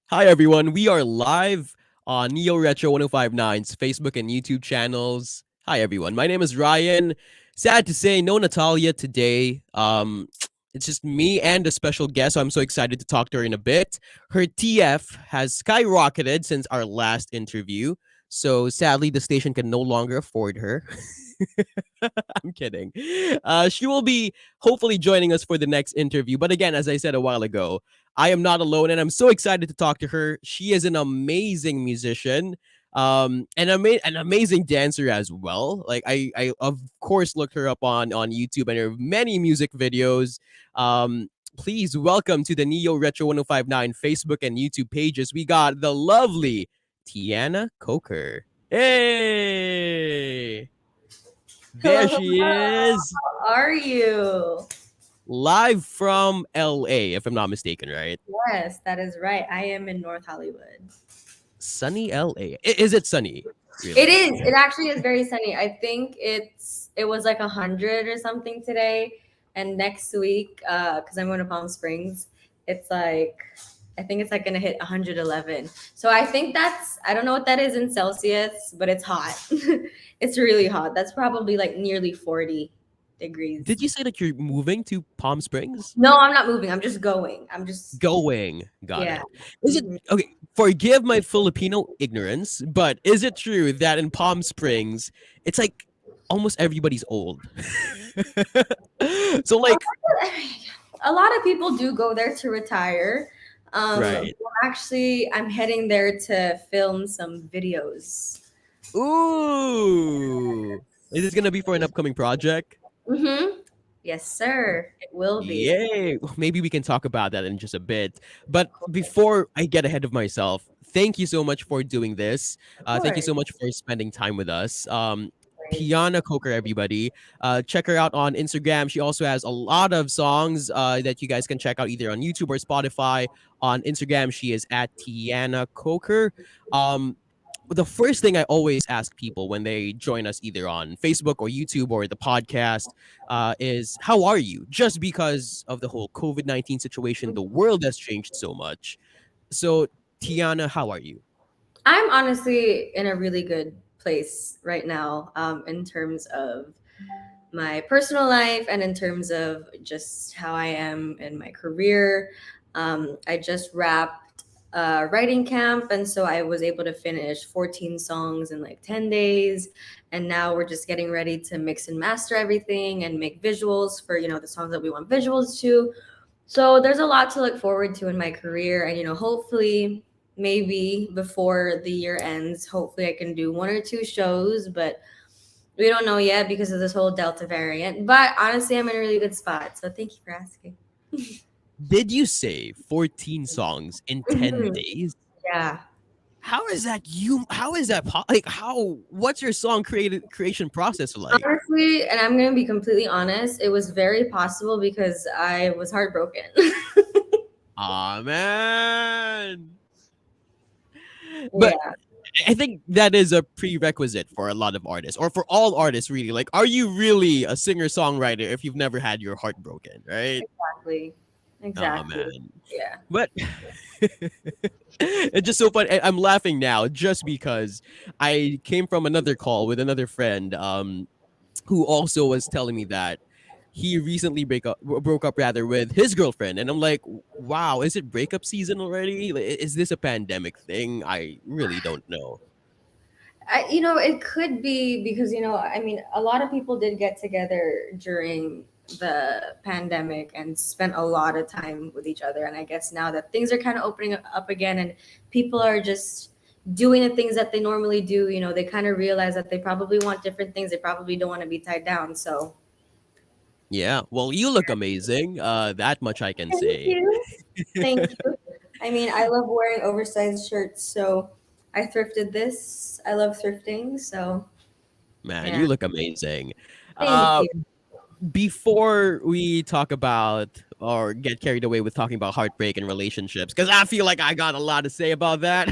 Hi, everyone. We are live on Neo Retro 1059's Facebook and YouTube channels. Hi, everyone. My name is Ryan. Sad to say, no Natalia today. It's just me and a special guest, so I'm so excited to talk to her in a bit. Her TF has skyrocketed since our last interview, so sadly, the station can no longer afford her. I'm kidding. She will be hopefully joining us for the next interview. But again, as I said a while ago, I am not alone, and I'm so excited to talk to her. She is an amazing musician, an amazing dancer as well. Like I of course looked her up on YouTube and her many music videos. Please welcome to the Neo Retro 1059 Facebook and YouTube pages. We got the lovely Tiana Kocher. Hey! There Hello, she hello. is, How are you? live from LA, if I'm not mistaken, right? Yes, that is right. I am in North Hollywood. Sunny LA. Is it sunny? It Really? is. It actually is very sunny. I think it was like 100 or something today, and next week, because I'm going to Palm Springs, it's like I think it's like gonna hit 111. So I think I don't know what that is in Celsius, but it's hot. It's really hot. That's probably like nearly 40 Did degrees. you say that you're moving to Palm Springs? No, I'm not moving. I'm just going. I'm just Going. Got yeah. it. Is it Mhm. okay? Forgive my Filipino ignorance, but is it true that in Palm Springs, it's like almost everybody's old? So, like, A lot of people do go there to retire. right. Actually, I'm heading there to film some videos. Ooh. Is this going to be for an upcoming project? Mm-hmm. Yes, sir. It will be. Yay! Maybe we can talk about that in just a bit. But before I get ahead of myself, thank you so much for doing this. Of Thank you course. so much for spending time with us. Right. Tiana Coker, everybody. Check her out on Instagram. She also has a lot of songs that you guys can check out either on YouTube or Spotify. On Instagram, she is at Tiana Coker. Um, the first thing I always ask people when they join us either on Facebook or YouTube or the podcast is how are you? Just because of the whole COVID-19 situation, the world has changed so much. So, Tiana, how are you? I'm honestly in a really good place right now, in terms of my personal life and in terms of just how I am in my career. I just wrapped writing camp, and so I was able to finish 14 songs in like 10 days. And now we're just getting ready to mix and master everything and make visuals for the songs that we want visuals to. So there's a lot to look forward to in my career, and hopefully, maybe before the year ends, hopefully I can do one or two shows, but we don't know yet because of this whole Delta variant. But honestly, I'm in a really good spot. So thank you for asking. Did you say 14 songs in 10 Mhm. days? Yeah. How is that like what's your song creation process like? Honestly, and I'm going to be completely honest, it was very possible because I was heartbroken. Aw, man. But Yeah. I think that is a prerequisite for a lot of artists, or for all artists, really. Like, are you really a singer-songwriter if you've never had your heart broken, right? Exactly. Oh Exactly. man. Yeah. But it's just so fun. I'm laughing now just because I came from another call with another friend who also was telling me that he recently broke up rather with his girlfriend, and I'm like, wow, is it breakup season already? Like, is this a pandemic thing? I really don't know. It could be because, I mean, a lot of people did get together during the pandemic and spent a lot of time with each other. And I guess now that things are kind of opening up again and people are just doing the things that they normally do, they kind of realize that they probably want different things. They probably don't want to be tied down. So, Yeah, well, you look amazing. That much I can thank say. you. Thank you. I mean, I love wearing oversized shirts. So, I thrifted this. I love thrifting. So, Man, yeah. you look amazing. Thank Uh, you. Before we talk about or get carried away with talking about heartbreak and relationships, because I feel like I got a lot to say about that.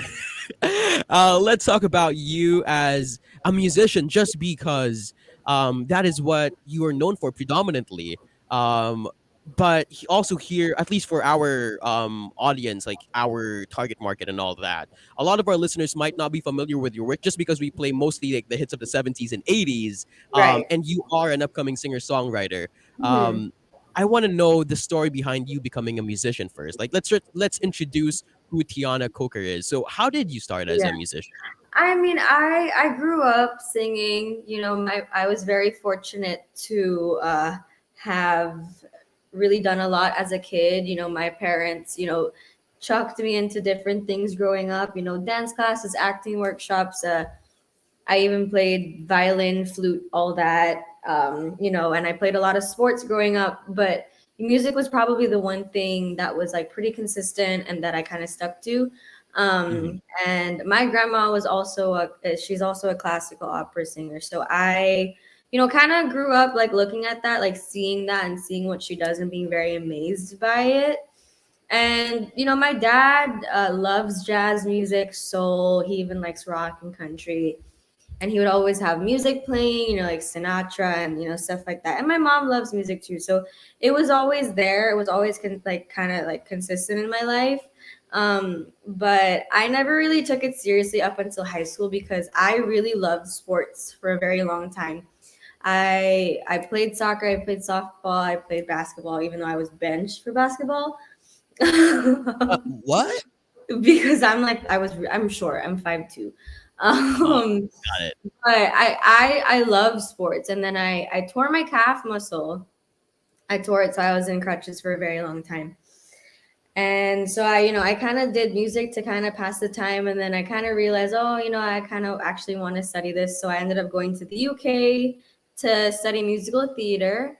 Let's talk about you as a musician, just because that is what you are known for predominantly. Um, but also here, at least for our audience, like our target market and all that, a lot of our listeners might not be familiar with your work just because we play mostly like the hits of the 70s and 80s. Right. And you are an upcoming singer-songwriter. Mhm. um I want to know the story behind you becoming a musician first. Like let's introduce who Tiana Kocher is. So how did you start as Yeah. a musician? I mean, I grew up singing. I was very fortunate to have really done a lot as a kid. My parents, chucked me into different things growing up. Dance classes, acting workshops. I even played violin, flute, all that. And I played a lot of sports growing up, but music was probably the one thing that was like pretty consistent and that I kind of stuck to. Hmm. And my grandma was also she's also a classical opera singer. So I, kind of grew up like looking at that, like seeing that and seeing what she does and being very amazed by it. And my dad loves jazz music, soul. He even likes rock and country, and he would always have music playing, like Sinatra and stuff like that. And my mom loves music too, so it was always there. It was always like kind of like consistent in my life. But I never really took it seriously up until high school because I really loved sports for a very long time. I played soccer, I played softball, I played basketball, even though I was benched for basketball. What? Because I'm short. I'm 5'2". Oh, Um, got it. but I love sports, and then I tore my calf muscle. I tore it, so I was in crutches for a very long time. And so I kind of did music to kind of pass the time, and then I kind of realized, oh, I kind of actually want to study this. So I ended up going to the UK to study musical theater.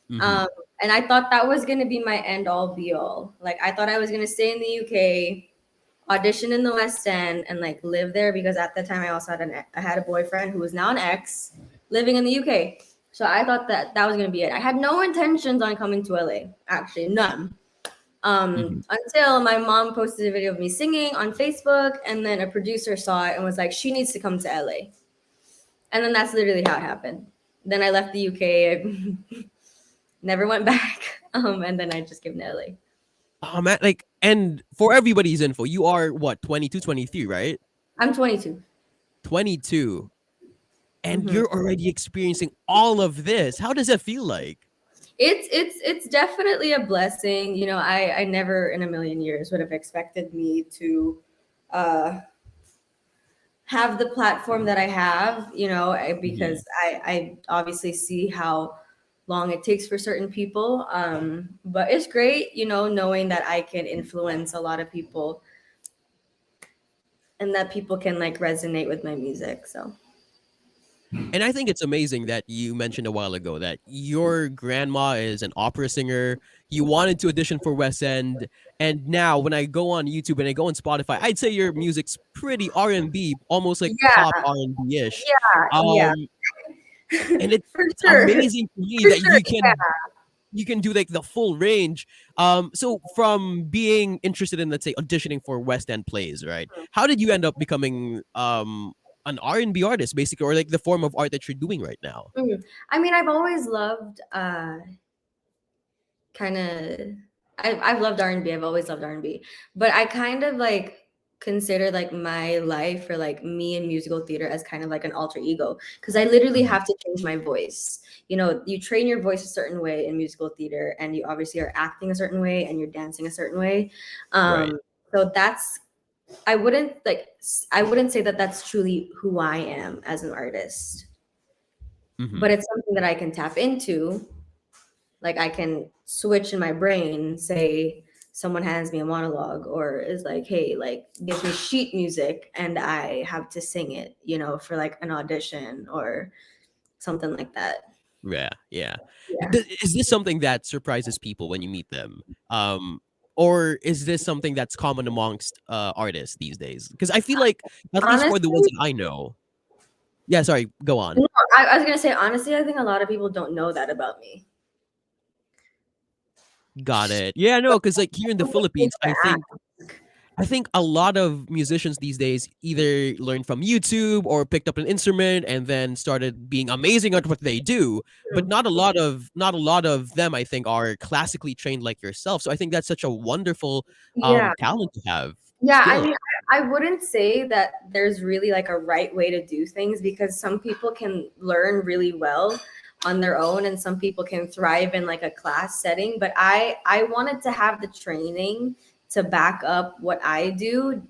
Hmm. Um, and I thought that was gonna be my end all be all. Like I thought I was gonna stay in the UK, audition in the West End, and like live there because at the time I also I had a boyfriend who was now an ex living in the UK. So I thought that that was gonna be it. I had no intentions on coming to LA, actually none. Hmm. Until my mom posted a video of me singing on Facebook, and then a producer saw it and was like, "She needs to come to LA." And then that's literally how it happened. Then I left the UK, never went back, and then I just came to LA. Oh man, like, and for everybody's info, you are what, 22, 23, right? I'm 22. 22. And Mhm. you're already experiencing all of this. How does it feel like? It's definitely a blessing. I never in a million years would have expected me to uh have the platform that I have, Mhm. because I obviously see how long it takes for certain people. But it's great, knowing that I can influence a lot of people and that people can like resonate with my music. So And I think it's amazing that you mentioned a while ago that your grandma is an opera singer. You wanted to audition for West End, and now when I go on YouTube and I go on Spotify, I'd say your music's pretty R&B, almost like pop yeah, R&B ish. yeah, Um, and for it's sure, amazing to me for that sure, you can do like the full range. So from being interested in, let's say, auditioning for West End plays, right? How did you end up becoming an R&B artist, basically, or like the form of art that you're doing right now? yeah. I mean, I've always loved kind of I've loved R&B. I've always loved R&B. But I kind of like consider like my life or like me in musical theater as kind of like an alter ego because I literally Mhm. have to change my voice. You train your voice a certain way in musical theater and you obviously are acting a certain way and you're dancing a certain way. Right. So that's I wouldn't say that that's truly who I am as an artist, but Hmm. it's something that I can tap into. Like I can switch in my brain, say someone hands me a monologue or is like, hey, like gives me sheet music and I have to sing it, for like an audition or something like that. Yeah, yeah. Yeah. Is this something that surprises people when you meet them? Or is this something that's common amongst artists these days? Because I feel like, at least for the ones Honestly, that I know. Yeah, sorry, go on. no, I was gonna say honestly, I think a lot of people don't know that about me. Got it. Yeah, no, because like here in the People think Philippines, I I think act. I think a lot of musicians these days either learned from YouTube or picked up an instrument and then started being amazing at what they do. But True. not a lot of them, I think, are classically trained like yourself. So I think that's such a wonderful Yeah. talent to have, Yeah, I skill. mean, I wouldn't say that there's really like a right way to do things because some people can learn really well on their own and some people can thrive in like a class setting. But I wanted to have the training to back up what I do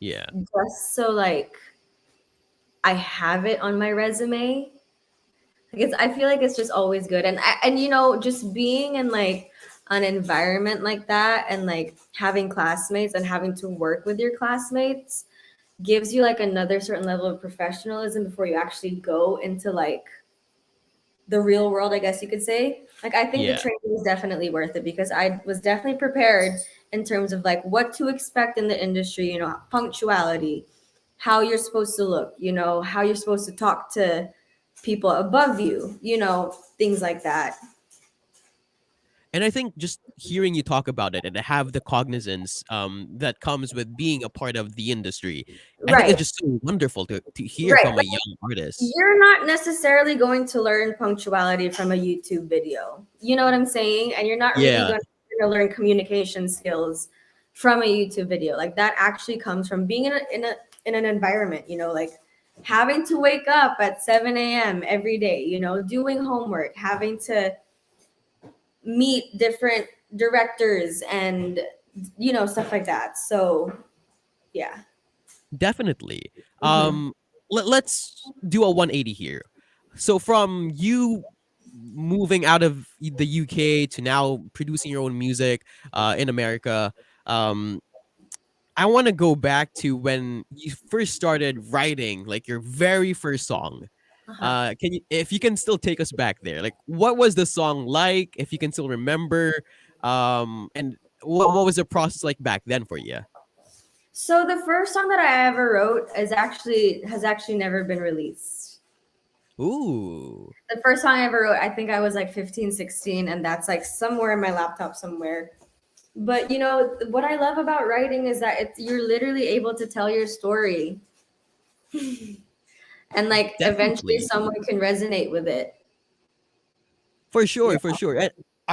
Yeah, just so like I have it on my resume. Like I feel like it's just always good. And just being in like an environment like that and like having classmates and having to work with your classmates gives you like another certain level of professionalism before you actually go into like the real world, I guess you could say. Like I think the yeah. training was definitely worth it because I was definitely prepared in terms of like what to expect in the industry, punctuality, how you're supposed to look, how you're supposed to talk to people above you, things like that. And I think just hearing you talk about it and to have the cognizance that comes with being a part of the industry, I think Right. it's just so wonderful to hear Right. from a young artist. You're not necessarily going to learn punctuality from a YouTube video. You know what I'm saying? And you're not really Yeah, going to learn communication skills from a YouTube video. Like that actually comes from being in an environment, like having to wake up at 7 a.m. every day, doing homework, having to meet different directors and stuff like that. So yeah. definitely. Hmm. Let's do a 180 here. So from you moving out of the UK to now producing your own music in America, um, I want to go back to when you first started writing, like your very first song. Uh-huh. Can you, if you can still take us back there, like what was the song like? If you can still remember, and what was the process like back then for you? So the first song that I ever wrote has actually never been released. Ooh, The first song I ever wrote, I think I was like 15, 16, and that's like somewhere in my laptop somewhere. But what I love about writing is that you're literally able to tell your story and like eventually definitely. someone can resonate with it. For Yeah. sure, for sure. And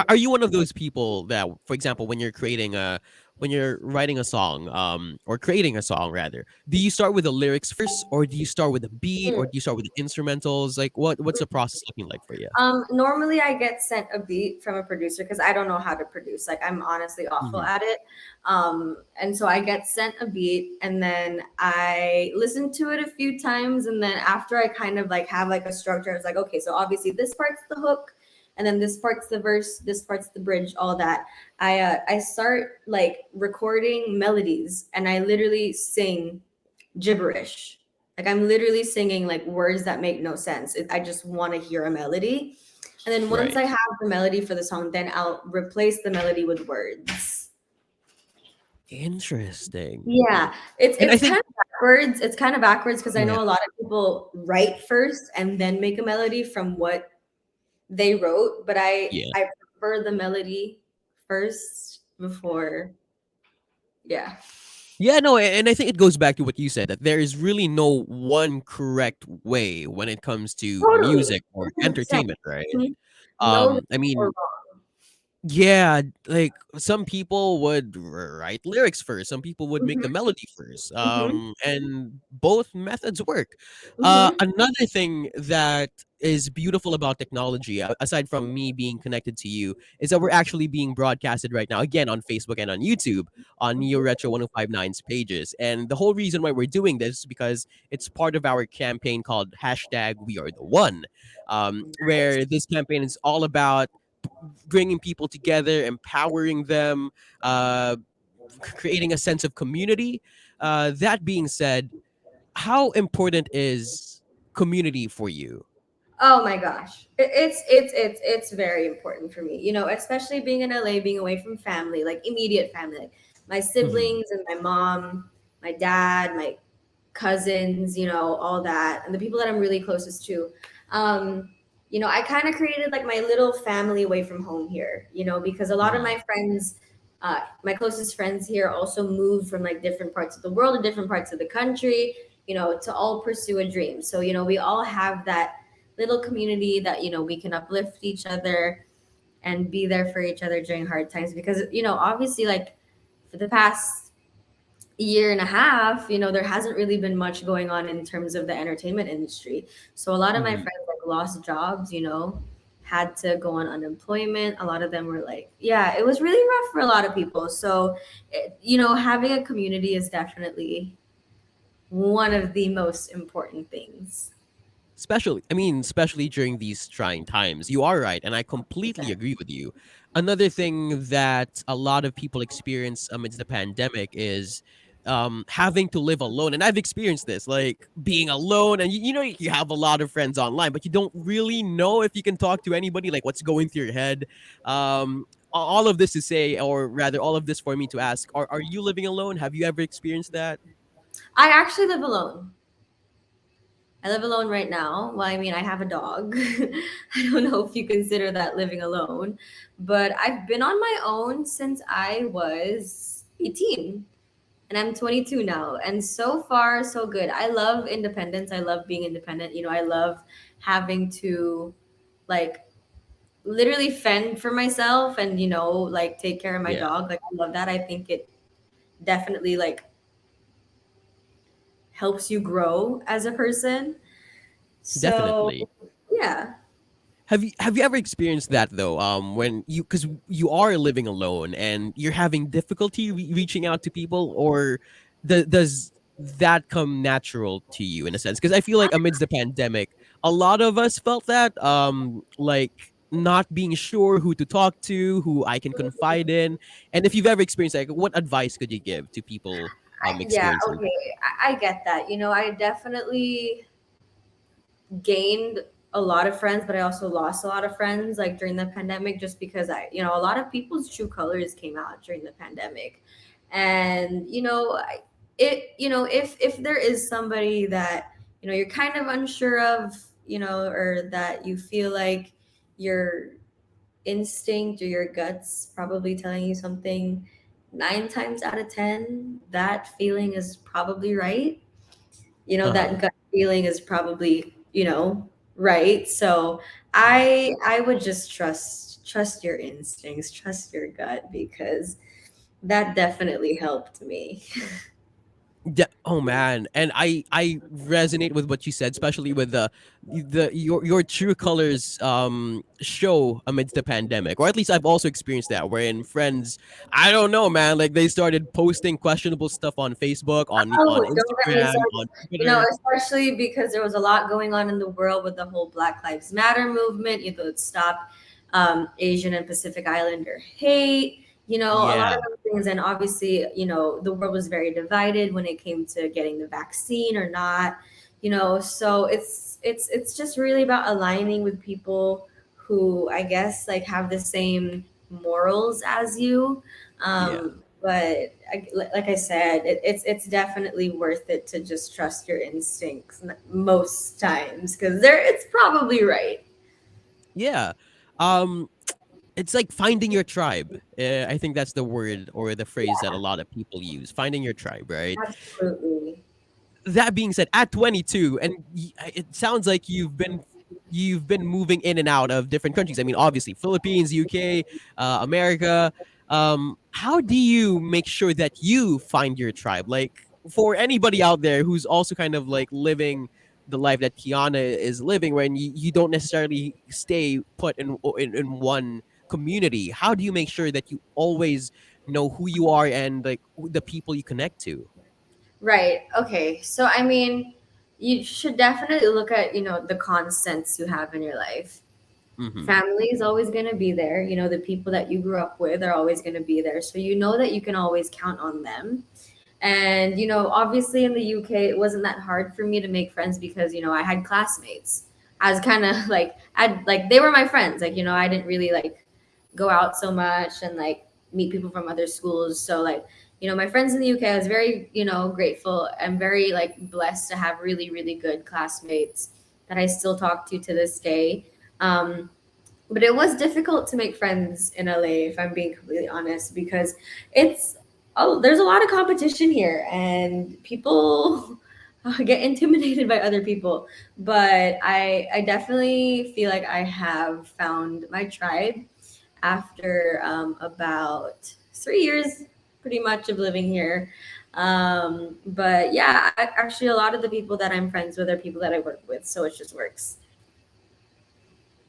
are you one of those people that, for example, when you're writing a song, or creating a song rather, do you start with the lyrics first, or do you start with the beat, or do you start with the instrumentals? Like, what's the process looking like for you? Normally I get sent a beat from a producer because I don't know how to produce. Like I'm honestly awful Mhm. at it. And so I get sent a beat and then I listen to it a few times. And then after I kind of like have like a structure, it's like, okay, so obviously this part's the hook and then this part's the verse, this part's the bridge, all that. I start like recording melodies and I literally sing gibberish. Like I'm literally singing like words that make no sense. I just want to hear a melody. And then once Right. I have the melody for the song, then I'll replace the melody with words. Interesting. Yeah, it's And I it's think, kind of backwards. It's kind of backwards because I yeah, know a lot of people write first and then make a melody from what they wrote, but I yeah. I prefer the melody first before. Yeah. Yeah, no, and I think it goes back to what you said that there is really no one correct way when it comes to Totally. music or 100%. entertainment, right? Mhm. No right I or mean, wrong. yeah, like some people would write lyrics first, some people would make Mhm, the melody first. mhm, And both methods work. mhm. Another thing that is beautiful about technology, aside from me being connected to you, is that we're actually being broadcasted right now again on Facebook and on YouTube on Neo Retro 1059's pages. And the whole reason why we're doing this is because it's part of our campaign called hashtag We Are the One, where this campaign is all about bringing people together, empowering them, creating a sense of community. That being said, how important is community for you? Oh my gosh. It's very important for me. Especially being in LA, being away from family, like immediate family, like my Mhm. siblings and my mom, my dad, my cousins, all that, and the people that I'm really closest to. I kind of created like my little family away from home here, because a lot of Mhm. my friends My closest friends here also moved from like different parts of the world and different parts of the country, to all pursue a dream. So, we all have that little community that, we can uplift each other and be there for each other during hard times because, obviously, like for the past year and a half, there hasn't really been much going on in terms of the entertainment industry. So a lot of my Hmm. friends like lost jobs, had to go on unemployment. A lot of them were like, yeah, it was really rough for a lot of people. So, having a community is definitely one of the most important things. Especially during these trying times. You are right, and I completely Exactly. agree with you. Another thing that a lot of people experience amidst the pandemic is having to live alone. And I've experienced this, like being alone, and you have a lot of friends online, but you don't really know if you can talk to anybody, like what's going through your head. All of this to say, or rather, all of this for me to ask: Are you living alone? Have you ever experienced that? I actually live alone. I live alone right now. Well, I mean, I have a dog. I don't know if you consider that living alone, but I've been on my own since I was 18 and I'm 22 now. And so far, so good. I love independence. I love being independent. I love having to like literally fend for myself and, like take care of my Yeah, dog. Like, I love that. I think it definitely like helps you grow as a person. So, definitely. yeah. Have you ever experienced that though? When because you are living alone and you're having difficulty reaching out to people, or does that come natural to you in a sense? Because I feel like amidst the pandemic, a lot of us felt that like not being sure who to talk to, who I can confide in, and if you've ever experienced, like, what advice could you give to people Yeah, experiencing okay. I get that. I definitely gained a lot of friends, but I also lost a lot of friends like during the pandemic just because a lot of people's true colors came out during the pandemic. And if there is somebody that you're kind of unsure of, or that you feel like your instinct or your guts probably telling you something, 9 times out of 10 that feeling is probably right. that? That gut feeling is probably right. So I would just trust your instincts, trust your gut, because that definitely helped me. Oh man, and I resonate with what you said, especially with the your true colors show amidst the pandemic, or at least I've also experienced that, wherein friends, I don't know, man, like they started posting questionable stuff on Facebook, on Oh, don't get me Instagram, started. on Twitter. Especially because there was a lot going on in the world with the whole Black Lives Matter movement. It stopped Asian and Pacific Islander hate. A lot Yeah, of those things, and obviously, the world was very divided when it came to getting the vaccine or not. So it's just really about aligning with people who I guess like have the same morals as you. yeah. But like I said, it's definitely worth it to just trust your instincts most times because it's probably right. Yeah. Um, it's like finding your tribe. I think that's the word or the phrase that a lot of people use. Finding your tribe, right? Absolutely. That being said, at 22, and it sounds like you've been moving in and out of different countries. I mean, obviously, Philippines, UK, America. How do you make sure that you find your tribe? Like, for anybody out there who's also kind of like living the life that Tiana is living, when you don't necessarily stay put in one community, how do you make sure that you always know who you are and like the people you connect to? Right. Okay. So I mean, you should definitely look at the constants you have in your life. Hmm. Family is always going to be there. The people that you grew up with are always going to be there, so you know that you can always count on them. And obviously in the UK, it wasn't that hard for me to make friends because I had classmates. I was kind of like they were my friends. Like I didn't really like go out so much and like meet people from other schools. So like my friends in the UK, I was very grateful. I'm very like blessed to have really really good classmates that I still talk to this day. Um, But it was difficult to make friends in LA, if I'm being completely honest, because it's there's a lot of competition here, and people get intimidated by other people. But I definitely feel like I have found my tribe after about 3 years, pretty much, of living here. But yeah, actually, a lot of the people that I'm friends with are people that I work with, so it just works.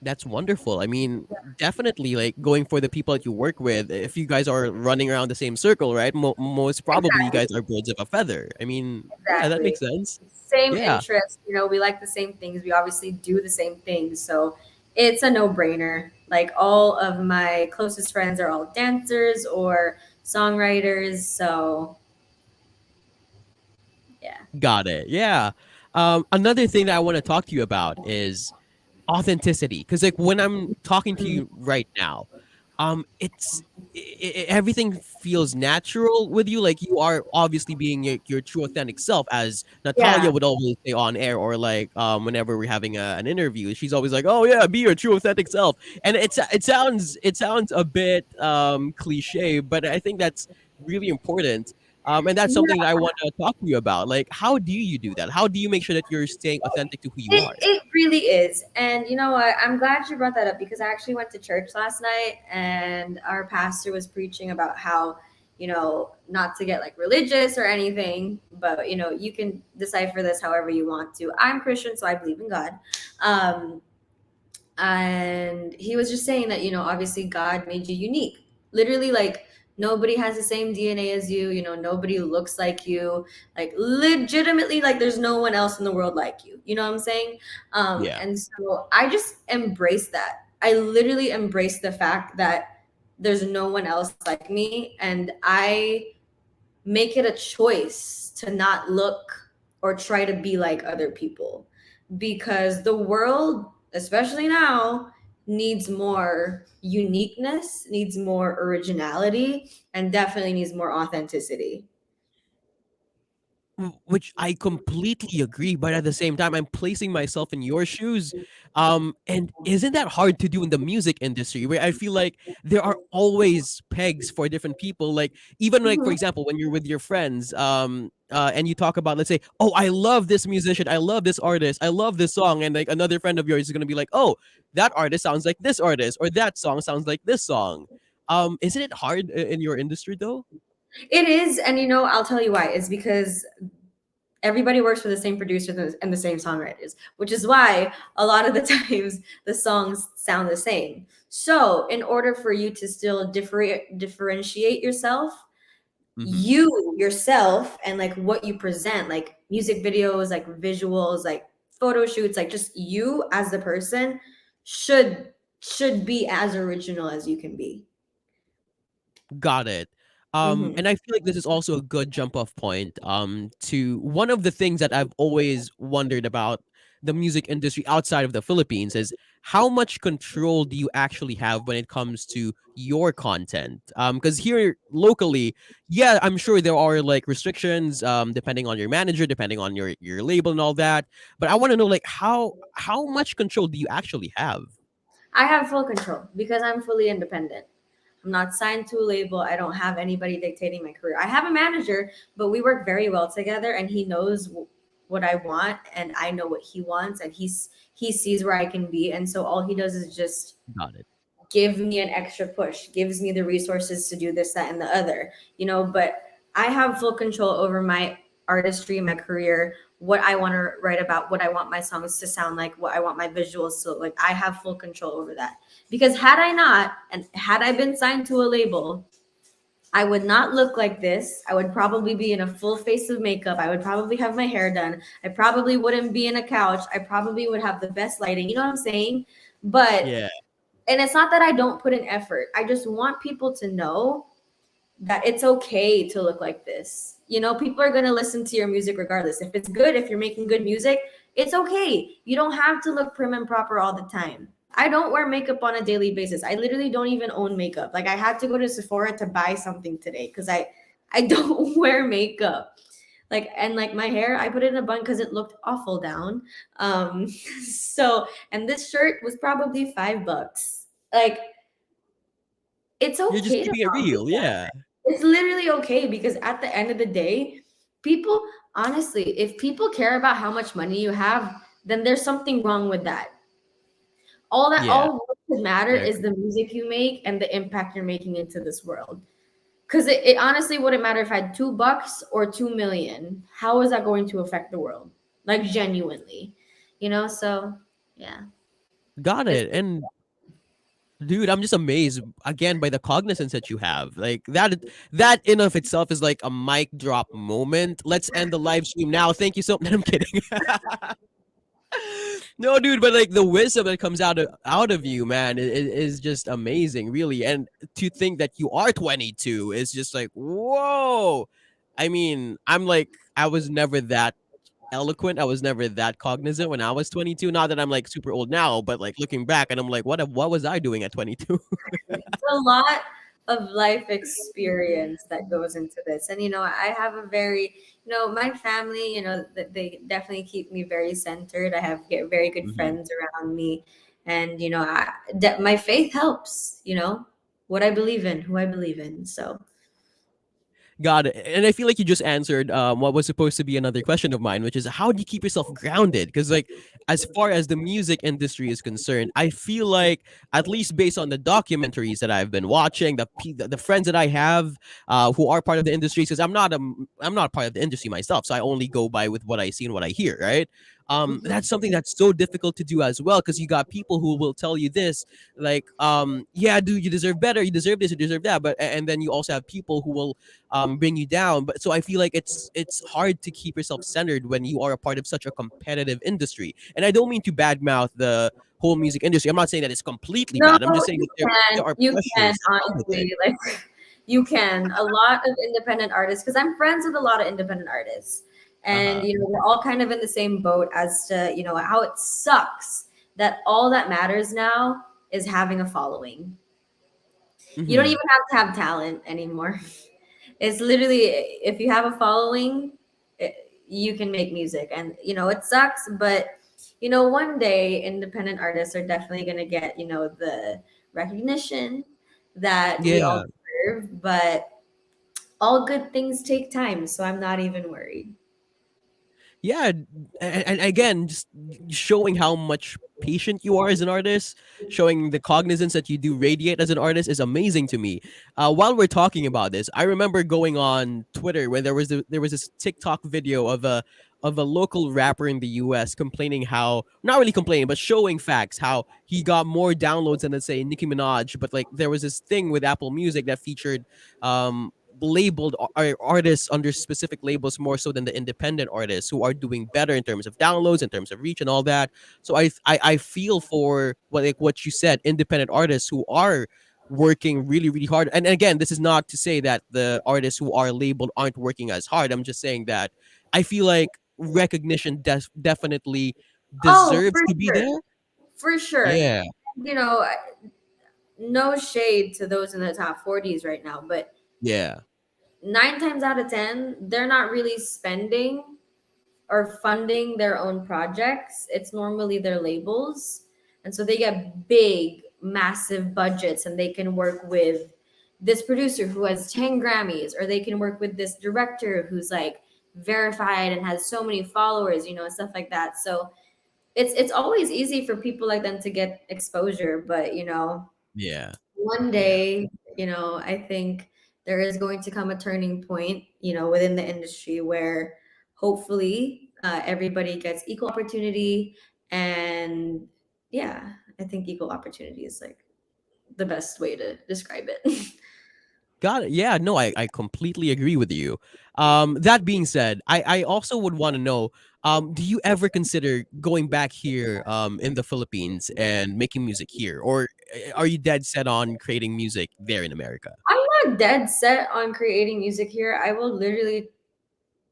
That's wonderful. I mean, definitely like going for the people that you work with. If you guys are running around the same circle, right? Most probably you Exactly. guys are birds of a feather. I mean, yeah, that makes Exactly. sense. Same Yeah, interests, we like the same things. We obviously do the same things. So it's a no-brainer. Like, all of my closest friends are all dancers or songwriters. So yeah. got it. Yeah. Another thing that I want to talk to you about is authenticity, because like when I'm talking to Mhm. you right now, it's everything feels natural with you. Like you are obviously being your true authentic self, as Natalia Yeah. would always say on air, or like whenever we're having an interview, she's always like, oh yeah, be your true authentic self. And it sounds a bit cliche, but I think that's really important. And that's something that I want to talk to you about. Like, how do you do that? How do you make sure that you're staying authentic to who you are? It really is. And you know what? I'm glad you brought that up, because I actually went to church last night, and our pastor was preaching about how, not to get like religious or anything, but you can decipher this however you want to. I'm Christian, so I believe in God. Um, and he was just saying that, obviously God made you unique, literally, like, nobody has the same DNA as you, nobody looks like you, like, legitimately, like, there's no one else in the world like you know what I'm saying? Yeah. And so I just embrace that. I literally embrace the fact that there's no one else like me, and I make it a choice to not look or try to be like other people, because the world, especially now, needs more uniqueness, needs more originality, and definitely needs more authenticity. Which I completely agree, but at the same time, I'm placing myself in your shoes. And isn't that hard to do in the music industry, where I feel like there are always pegs for different people? Like, even like for Mhm. example, when you're with your friends, and you talk about, let's say, oh, I love this musician, I love this artist, I love this song, and like another friend of yours is gonna be like, oh, that artist sounds like this artist, or that song sounds like this song. Isn't it hard in your industry though? It is, and I'll tell you why. It's because everybody works for the same producers and the same songwriters, which is why a lot of the times the songs sound the same. So, in order for you to still differentiate yourself, Hmm. you yourself, and like what you present, like music videos, like visuals, like photo shoots, like just you as the person should should be as original as you can be. Got it. Hmm. And I feel like this is also a good jump off point to one of the things that I've always wondered about the music industry outside of the Philippines is how much control do you actually have when it comes to your content? Because here locally, yeah, I'm sure there are like restrictions depending on your manager, depending on your label and all that. But I want to know like how much control do you actually have? I have full control because I'm fully independent. I'm not signed to a label. I don't have anybody dictating my career. I have a manager, but we work very well together, and he knows what I want, and I know what he wants, and he sees where I can be, and so all he does is just Got it. give me an extra push, gives me the resources to do this, that, and the other, but I have full control over my artistry, my career, what I want to write about, what I want my songs to sound like, what I want my visuals to look like. I have full control over that. Because had I not, and had I been signed to a label, I would not look like this. I would probably be in a full face of makeup. I would probably have my hair done. I probably wouldn't be in a couch. I probably would have the best lighting. You know what I'm saying? But Yeah. and it's not that I don't put in effort. I just want people to know that it's okay to look like this. People are going to listen to your music regardless. If it's good, if you're making good music, it's okay. You don't have to look prim and proper all the time. I don't wear makeup on a daily basis. I literally don't even own makeup. Like, I had to go to Sephora to buy something today cuz I don't wear makeup. Like, and like my hair, I put it in a bun cuz it looked awful down. So, and this shirt was probably $5. Like, it's You're just okay to keeping it not be real. Yeah. that. It's literally okay because at the end of the day, people, honestly, if people care about how much money you have, then there's something wrong with that. Yeah. All what should matter I is agree. the music you make and the impact you're making into this world. Because it honestly wouldn't matter if I had $2 or 2 million. How is that going to affect the world? Like, genuinely, So yeah, Got it's it. And dude, I'm just amazed again by the cognizance that you have. Like that in of itself is like a mic drop moment. Let's end the live stream now. Thank you so much. I'm kidding. No, dude, but like the wisdom that comes out of you, man, is just amazing, really. And to think that you are 22 is just like, whoa. I mean, I was never that eloquent. I was never that cognizant when I was 22. Not that I'm like super old now, but like looking back and I'm like, what was I doing at 22? a lot of life experience that goes into this. And I have a very, my family, they definitely keep me very centered. I have get very good Mhm. friends around me, and my faith helps. What I believe in, who I believe in. So Got it. And I feel like you just answered what was supposed to be another question of mine, which is how do you keep yourself grounded? Because like, as far as the music industry is concerned, I feel like at least based on the documentaries that I've been watching, the friends that I have who are part of the industry, because I'm not part of the industry myself, so I only go by with what I see and what I hear, right? mhm. That's something that's so difficult to do as well because you got people who will tell you this like yeah dude, you deserve better, you deserve this, you deserve that, but and then you also have people who will bring you down. But so I feel like it's hard to keep yourself centered when you are a part of such a competitive industry. And I don't mean to badmouth the whole music industry. I'm not saying that it's completely No, bad. I'm just saying that there are you can pressures that come with it. honestly, like, you can. A lot of independent artists, because I'm friends with a lot of independent artists, and Uh-huh. we're all kind of in the same boat as to how it sucks that all that matters now is having a following. You don't Hmm. even have to have talent anymore. It's literally, if you have a following, you can make music, and it sucks, but one day independent artists are definitely going to get the recognition that we all Yeah. deserve. But all good things take time, so I'm not even worried. Yeah, and again, just showing how much patient you are as an artist, showing the cognizance that you do radiate as an artist is amazing to me. While we're talking about this, I remember going on Twitter where there was this TikTok video of a local rapper in the US complaining how, not really complaining, but showing facts how he got more downloads than, let's say, Nicki Minaj. But like there was this thing with Apple Music that featured labeled artists under specific labels more so than the independent artists who are doing better in terms of downloads, in terms of reach and all that. So I feel for what you said, independent artists who are working really really hard. And again, this is not to say that the artists who are labeled aren't working as hard. I'm just saying that I feel like recognition definitely Oh, deserves to be there. for sure. Yeah. you know no shade to those in the top 40s right now, but Yeah. 9 times out of 10 they're not really spending or funding their own projects. It's normally their labels. And so they get big, massive budgets, and they can work with this producer who has 10 Grammys, or they can work with this director who's like verified and has so many followers, stuff like that. So it's always easy for people like them to get exposure, but Yeah. one Yeah. day, I think there is going to come a turning point, within the industry where hopefully everybody gets equal opportunity. And yeah, I think equal opportunity is like the best way to describe it. Got it. Yeah, no, I completely agree with you. That being said, I also would want to know, do you ever consider going back here in the Philippines and making music here? Or are you dead set on creating music there in America? I'm not dead set on creating music here. I will literally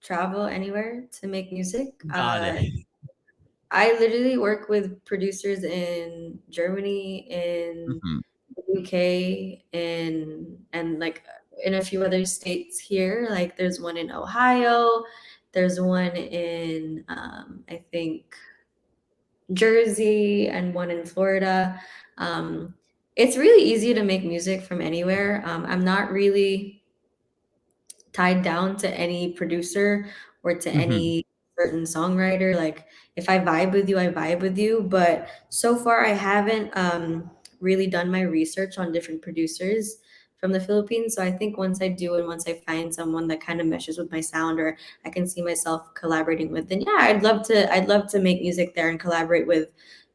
travel anywhere to make music. Got it. I literally work with producers in Germany, in Mhm. the UK, and like in a few other states here. Like there's one in Ohio, there's one in I think Jersey, and one in Florida. Um, It's really easy to make music from anywhere. I'm not really tied down to any producer or to Mm-hmm. any certain songwriter. Like if I vibe with you, I vibe with you. But so far, I haven't really done my research on different producers from the Philippines. So I think once I do, and once I find someone that kind of meshes with my sound, or I can see myself collaborating with, then yeah, I'd love to. I'd love to make music there and collaborate with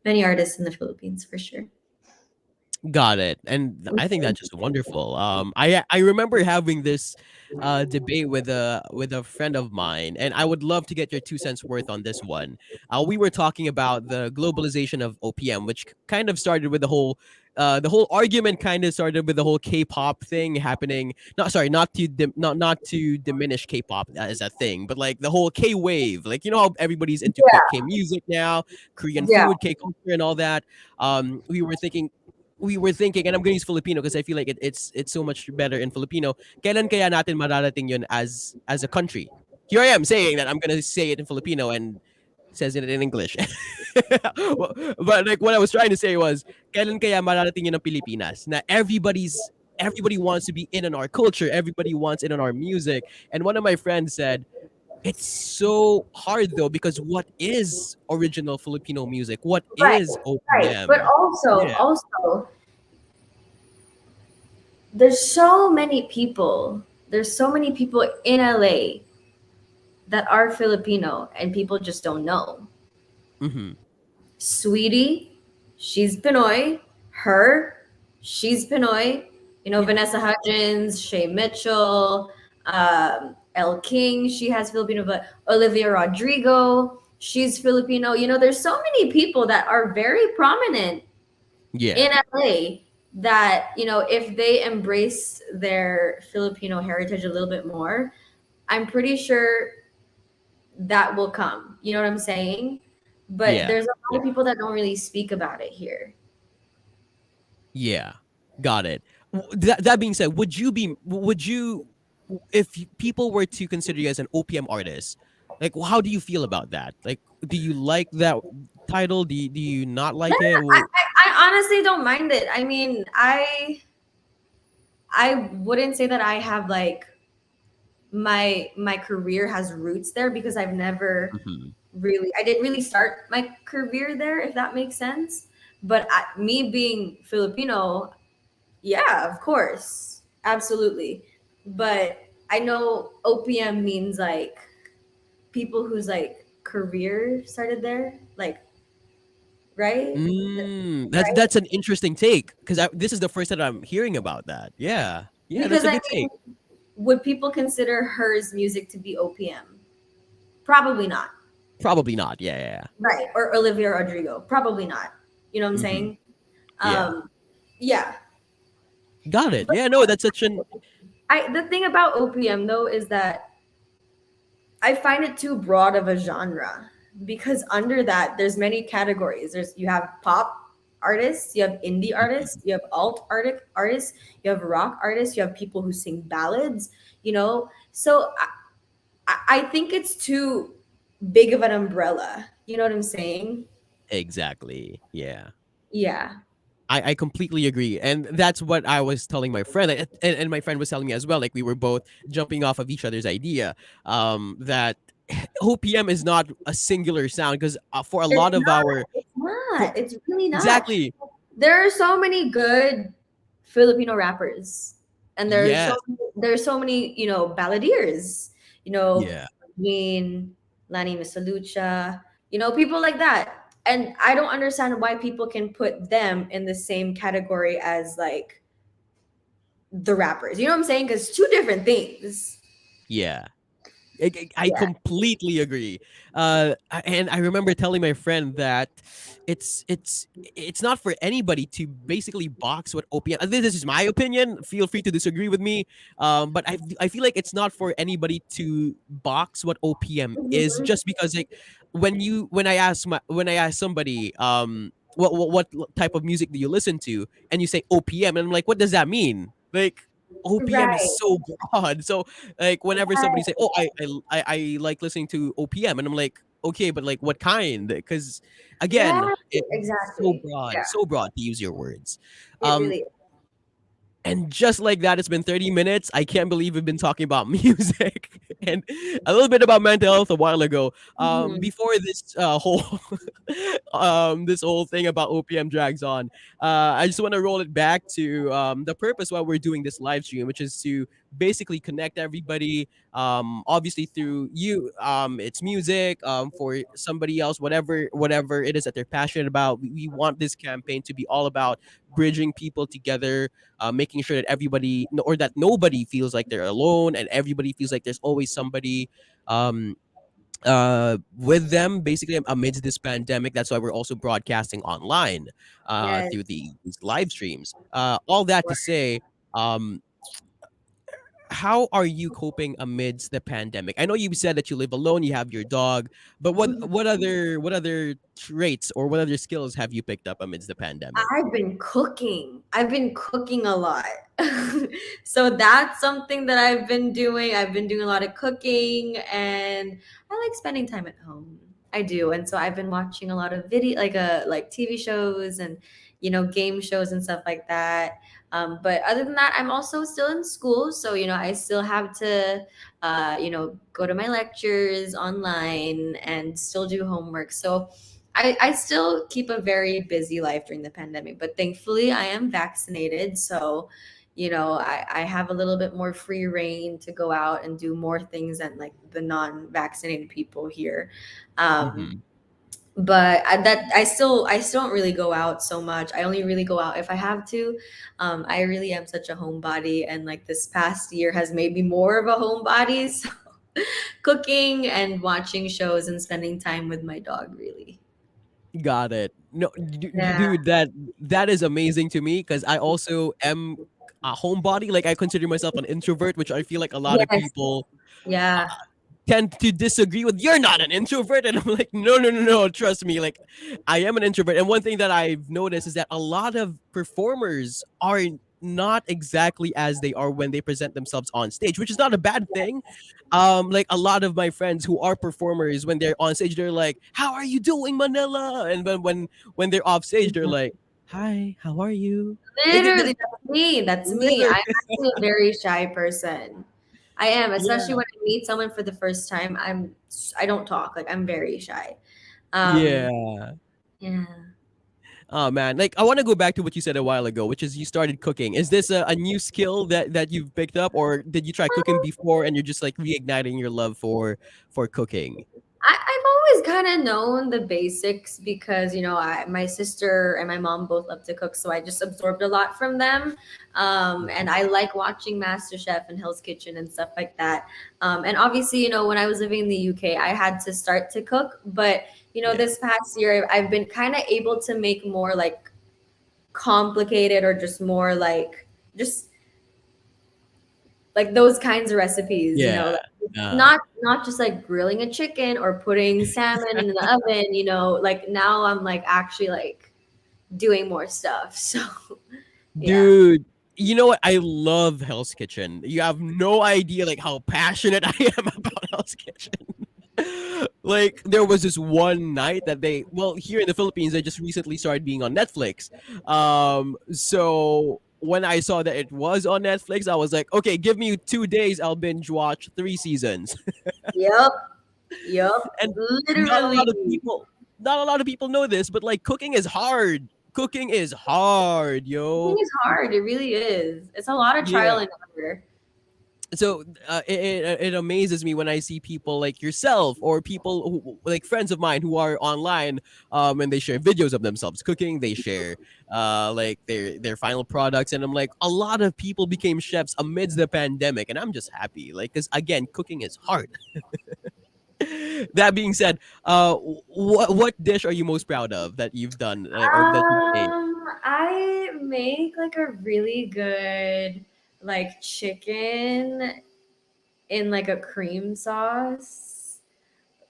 many artists in the Philippines for sure. Got it. And I think that's just wonderful. I remember having this debate with a friend of mine, and I would love to get your 2 cents worth on this one. We were talking about the globalization of OPM, which kind of started with the whole argument kind of started with the whole K-pop thing happening. Not sorry, not to diminish K-pop as a thing, but like the whole K-wave. Like you know how everybody's into K music now, Korean Yeah, food, K culture, and all that. We were thinking, and I'm gonna use Filipino because I feel like it's so much better in Filipino. Kailan kaya natin mararating yun as a country? Here I am saying that I'm gonna say it in Filipino and says it in English. But like what I was trying to say was, kailan kaya mararating yun ng Pilipinas? Na everybody wants to be in on our culture, everybody wants in on our music. And one of my friends said, it's so hard though because what is original Filipino music? What right, is right. But OPM? also, Yeah. there's so many people. There's so many people in LA that are Filipino and people just don't know. Mm-hmm. Sweetie, she's Pinoy. Her, she's Pinoy. You know, Yeah. Vanessa Hudgens, Shay Mitchell, El King, she has Filipino, but Olivia Rodrigo, she's Filipino. You know, there's so many people that are very prominent Yeah. in LA that, you know, if they embrace their Filipino heritage a little bit more, I'm pretty sure that will come. You know what I'm saying? But Yeah. there's a lot Yeah. of people that don't really speak about it here. Yeah. Got it. That being said, would you if people were to consider you as an OPM artist, like how do you feel about that? Like do you like that title? Do you not No, like no, it? no, I honestly don't mind it. I mean, I wouldn't say that I have like my career has roots there because I've never Mhm. really I didn't really start my career there, if that makes sense. But me being Filipino, yeah, of course, absolutely. But I know OPM means like people whose like career started there, like right, right. That's an interesting take because this is the first time I'm hearing about that. Yeah. Yeah, that's Because a I good mean, take. would people consider hers music to be OPM? Probably not. Probably not. Yeah, yeah. Right. Or Olivia Rodrigo. Probably not. You know what I'm Yeah. Mhm. saying? Yeah. Um, yeah. Got it. Yeah, no, that's such an The thing about OPM though is that I find it too broad of a genre because under that there's many categories. You have pop artists, you have indie artists, Mhm. you have artists, you have rock artists, you have people who sing ballads, you know. So I think it's too big of an umbrella. You know what I'm saying? Exactly. Yeah. Yeah. I completely agree. And that's what I was telling my friend. And my friend was telling me as well. Like we were both jumping off of each other's idea. That OPM is not a singular sound because for a It's lot of not. our It's for not. It's really not. exactly. There are so many good Filipino rappers, and Yes. there's so many balladeers. You know, Yeah. Jean, Lani Misalucha. You know, people like that. And I don't understand why people can put them in the same category as like the rappers. You know what I'm saying? Because two different things. Yeah. I Yeah. completely agree. And I remember telling my friend that it's it's it's not for anybody to basically box what OPM. This is my opinion. Feel free to disagree with me. But I feel like it's not for anybody to box what OPM is Mhm. just because like when I ask somebody what type of music do you listen to and you say OPM and I'm like what does that mean like OPM is Right. so broad. So like whenever somebody Right. say, "Oh, I like listening to OPM," and I'm like, okay, but like what kind? Because Yeah, again, it's exactly. Yeah, so broad to use your words. it Um, really. and just like that, it's been 30 minutes. I can't believe we've been talking about music and a little bit about mental health a while ago. Mhm. Before this whole this whole thing about OPM drags on, I just want to roll it back to the purpose why we're doing this live stream, which is to basically connect everybody. Obviously through you, it's music. For somebody else, whatever it is that they're passionate about, we want this campaign to be all about bridging people together, making sure that everybody or that nobody feels like they're alone and everybody feels like there's always somebody um with them basically amidst this pandemic. That's why we're also broadcasting online Yes. through these live streams. All that to say, um how are you coping amidst the pandemic? I know you said that you live alone, you have your dog, but what other traits or what other skills have you picked up amidst the pandemic? I've been cooking. I've been cooking a lot. So that's something that I've been doing. I've been doing a lot of cooking and I like spending time at home. I do. And so I've been watching a lot of video like TV shows and game shows and stuff like that. But other than that, I'm also still in school, so I still have to go to my lectures online and still do homework. So I still keep a very busy life during the pandemic, but thankfully I am vaccinated. So, I have a little bit more free reign to go out and do more things than like the non-vaccinated people here. Um, Hmm. but I still don't really go out so much. I only really go out if I have to. I really am such a homebody, and like this past year has made me more of a homebody. So cooking and watching shows and spending time with my dog, really. Got it. No, Yeah. dude, that is amazing to me because I also am a homebody. Like I consider myself an introvert, which I feel like a lot of Yes. people uh, Yeah. tend to disagree with. You're not an introvert, and I'm like, no, no, no, no. Trust me, like I am an introvert. And one thing that I've noticed is that a lot of performers are not exactly as they are when they present themselves on stage, which is not a bad thing. Like a lot of my friends who are performers, when they're on stage, they're like, "How are you doing, Manila?" And when they're off stage, they're like, "Hi, how are you?" Like Literally, that's me. That's me. literally, I'm actually a very shy person. I am, especially yeah, when I meet someone for the first time. I don't talk. Like I'm very shy. Um, yeah. yeah. Oh man, like I want to go back to what you said a while ago, which is you started cooking. Is this a new skill that you've picked up, or did you try cooking before and you're just like reigniting your love for cooking? I've always kind of known the basics because my sister and my mom both love to cook, so I just absorbed a lot from them. And I like watching MasterChef and Hell's Kitchen and stuff like that. And obviously, when I was living in the UK, I had to start to cook. But Yeah, this past year, I've been kind of able to make more like complicated or just more like just like those kinds of recipes, yeah, like uh, not just like grilling a chicken or putting salmon in the oven, like now I'm like actually like doing more stuff. So yeah. dude. You know what? I love Hell's Kitchen. You have no idea like how passionate I am about Hell's Kitchen. Like there was this one night that here in the Philippines they just recently started being on Netflix. So when I saw that it was on Netflix, I was like, okay, give me 2 days, I'll binge watch 3 seasons. Yep. Yep. And not a lot of Literally. people not a lot of people know this, but like cooking is hard. Cooking is hard, Cooking yo. is hard. It really is. It's a lot of Yeah. trial and error. So it amazes me when I see people like yourself or people like friends of mine who are online, and they share videos of themselves cooking. They share like their final products, and I'm like, a lot of people became chefs amidst the pandemic, and I'm just happy, like, because again, cooking is hard. That being said, what dish are you most proud of that you've done, or that you've made? I make like a really good like chicken in like a cream sauce,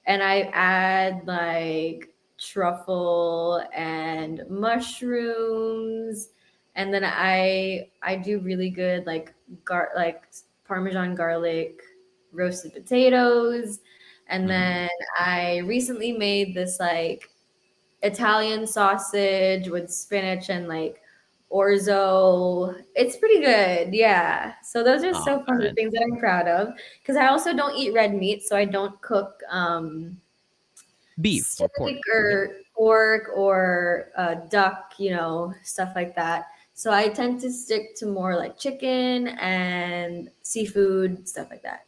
and I add like truffle and mushrooms, and then I do really good like parmesan garlic roasted potatoes, And Mhm. then I recently made this like Italian sausage with spinach and like orzo. It's pretty good. Yeah. So those are Oh so fun, the man, things that I'm proud of. Because I also don't eat red meat, so I don't cook beef or pork, steak right? or pork or duck, stuff like that. So I tend to stick to more like chicken and seafood, stuff like that.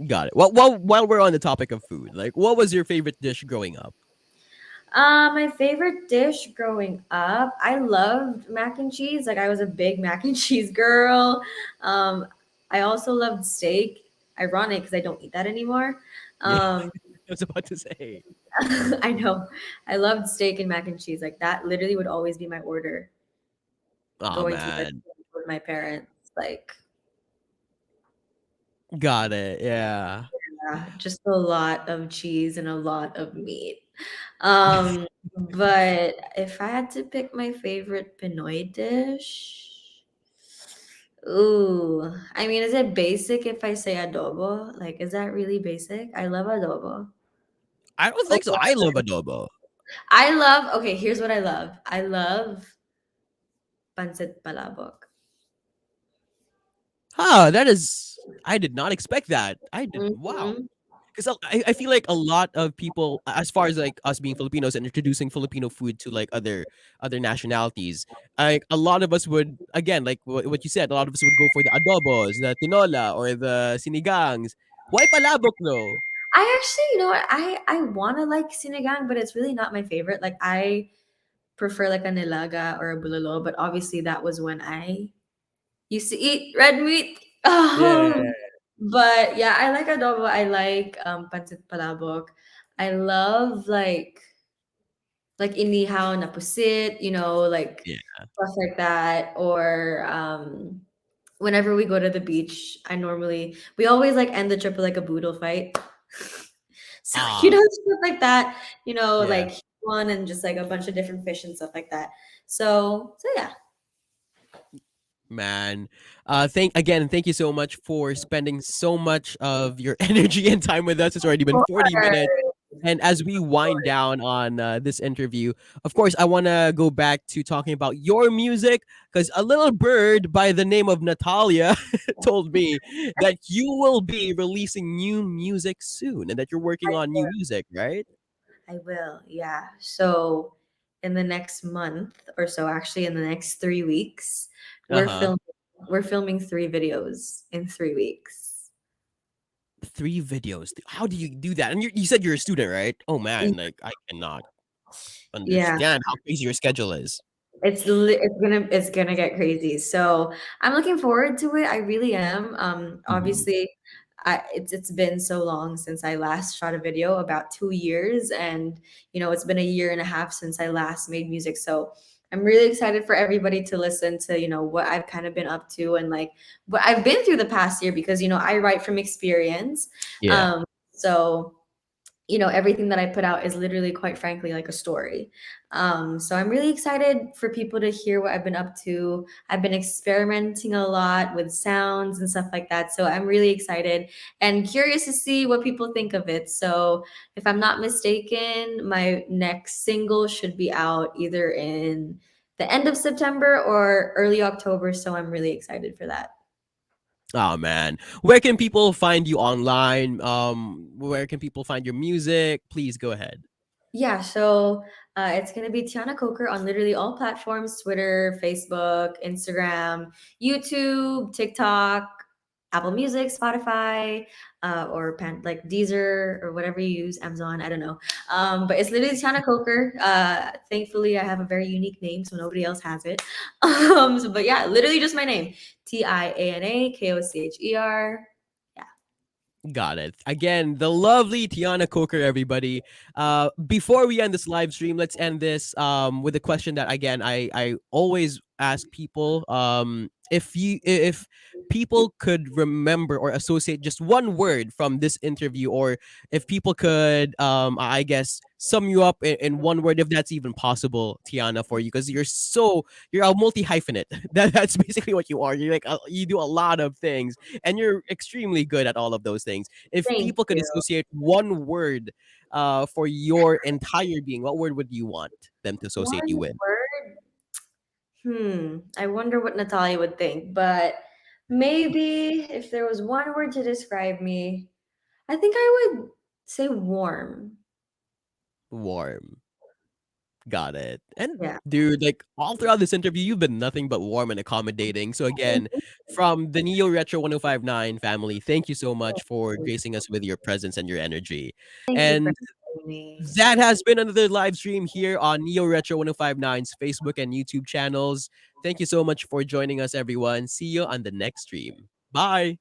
Got it. Well, while we're on the topic of food, like, what was your favorite dish growing up? My favorite dish growing up, I loved mac and cheese. Like I was a big mac and cheese girl. Um, I also loved steak. Ironic because I don't eat that anymore. Yeah, Um, I was about to say. I know. I loved steak and mac and cheese. Like that literally would always be my order Oh going to the man, restaurant with my parents. Like, got it. Yeah. yeah, just a lot of cheese and a lot of meat. Um, but if I had to pick my favorite Pinoy dish, ooh, I mean, is it basic if I say adobo? Like, is that really basic? I love adobo. I don't Or think so. I love adobo. okay, here's what I love. I love pancit palabok. Huh, that is. I did not expect that. I did. Wow. Mhm. Because I feel like a lot of people, as far as like us being Filipinos and introducing Filipino food to like other nationalities, like a lot of us would, again, like what you said, a lot of us would go for the adobos, the tinola, or the sinigangs. Why palabok though? I actually, you know what? I want to like sinigang, but it's really not my favorite. Like I prefer like a nilaga or a bulalo, but obviously that was when I used to eat red meat. Yeah, But yeah, I like adobo. I like pancit palabok. I love like inihaw na pusit, like yeah. stuff like that. Or whenever we go to the beach, we always like end the trip with like a boodle fight. So, Ah, stuff like that, yeah. like one and just like a bunch of different fish and stuff like that. So yeah. Man, thank you so much for spending so much of your energy and time with us. It's already been 40 minutes. And as we wind down on this interview, of course, I want to go back to talking about your music because a little bird by the name of Natalia told me that you will be releasing new music soon and that you're working on new music, right? I will, yeah. So in the next month or so, actually in the next 3 weeks, Uh we're huh. filming we're filming 3 videos in 3 weeks. 3 videos. How do you do that? And you said you're a student, right? Oh man, like I cannot Yeah. understand how crazy your schedule is. It's gonna get crazy. So I'm looking forward to it. I really am. Mhm. Obviously, it's been so long since I last shot a video, about 2 years, and it's been a year and a half since I last made music. So I'm really excited for everybody to listen to what I've kind of been up to and like what I've been through the past year because I write from experience. Yeah. So everything that I put out is literally, quite frankly, like a story. So I'm really excited for people to hear what I've been up to. I've been experimenting a lot with sounds and stuff like that. So I'm really excited and curious to see what people think of it. So if I'm not mistaken, my next single should be out either in the end of September or early October. So I'm really excited for that. Oh man. Where can people find you online? Where can people find your music? Please go ahead. Yeah, so it's going to be Tiana Kocher on literally all platforms: Twitter, Facebook, Instagram, YouTube, TikTok, Apple Music, Spotify, or like Deezer or whatever you use, Amazon, I don't know. But it's literally Tiana Kocher. Thankfully, I have a very unique name, so nobody else has it. But yeah, literally just my name: Tiana Kocher. Yeah. Got it. Again, the lovely Tiana Coker, everybody. Before we end this live stream, let's end this with a question that again I always ask people, if people could remember or associate just one word from this interview, or if people could, I guess, sum you up in one word, if that's even possible, Tiana, for you, because you're a multi hyphenate. That's basically what you are. You're like, you do a lot of things, and you're extremely good at all of those things. If Thank people could you. associate one word, for your entire being, what word would you want them to associate you One with? word. I wonder what Natalia would think, but maybe if there was one word to describe me, I think I would say warm. Warm. Got it. And Yeah. dude, like all throughout this interview, you've been nothing but warm and accommodating. So again, from the Neo Retro 1059 family, thank you so much for gracing us with your presence and your energy. Thank you for And having me. that has been another live stream here on Neo Retro 1059's Facebook and YouTube channels. Thank you so much for joining us, everyone. See you on the next stream. Bye.